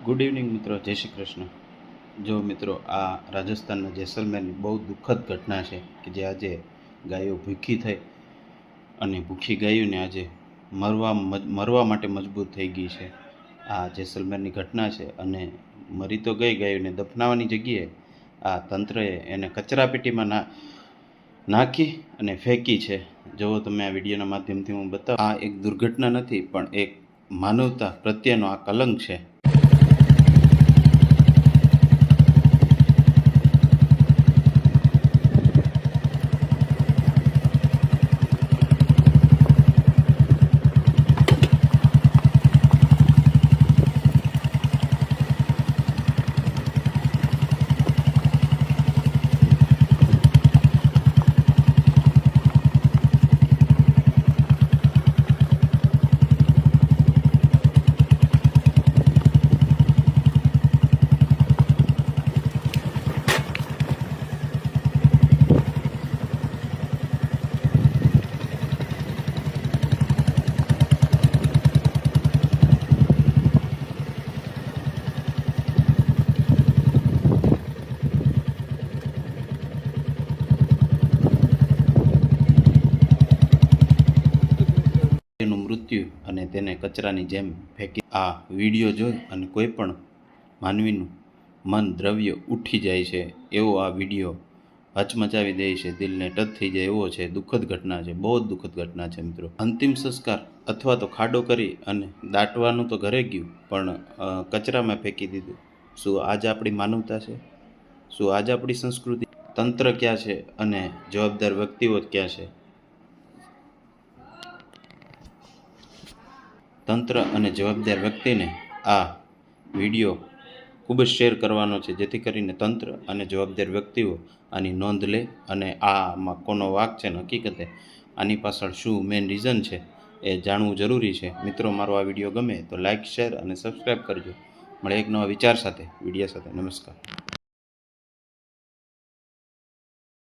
Good evening મિત્રો, જય શ્રી કૃષ્ણ। જો મિત્રો, આ રાજસ્થાનના જેસલમેરની બહુ દુઃખદ ઘટના છે કે જે આજે ગાયો ભૂખી થઈ અને ભૂખી ગાયોને આજે મરવા માટે મજબૂર થઈ ગઈ છે। આ જેસલમેરની ઘટના છે અને મરી તો ગઈ ગાયોને દફનાવવાની જગ્યાએ આ તંત્રએ એને કચરાપેટીમાં નાખી અને ફેંકી છે। જો તમે આ વિડીયોના માધ્યમથી હું બતાવું, આ એક દુર્ઘટના નથી પણ એક માનવતા પ્રત્યેનો આ કલંક છે। તેનું મૃત્યુ અને તેને કચરાની જેમ ફેંકી। આ વિડીયો જોઈ અને કોઈ પણ માનવીનું મન દ્રવ્ય ઉઠી જાય છે એવો આ વિડીયો હચમચાવી દે છે, દિલને ટચ થઈ જાય એવો છે। દુઃખદ ઘટના છે, બહુ જ દુઃખદ ઘટના છે મિત્રો। અંતિમ સંસ્કાર અથવા તો ખાડો કરી અને દાટવાનું તો ઘરે ગયું પણ કચરામાં ફેંકી દીધું। શું આજ આપણી માનવતા છે? શું આજ આપણી સંસ્કૃતિ? તંત્ર ક્યાં છે અને જવાબદાર વ્યક્તિઓ ક્યાં છે? તંત્ર અને જવાબદાર વ્યક્તિને આ વિડીયો ખૂબ જ શેર કરવાનો છે, જેથી કરીને તંત્ર અને જવાબદાર વ્યક્તિઓ આની નોંધ લે અને આમાં કોનો વાંક છે, હકીકતે આની પાછળ શું મેઇન રીઝન છે એ જાણવું જરૂરી છે। મિત્રો, મારો આ વિડીયો ગમે તો લાઇક, શેર અને સબસ્ક્રાઈબ કરજો। મળે એક નવા વિચાર સાથે, વિડીયો સાથે। નમસ્કાર।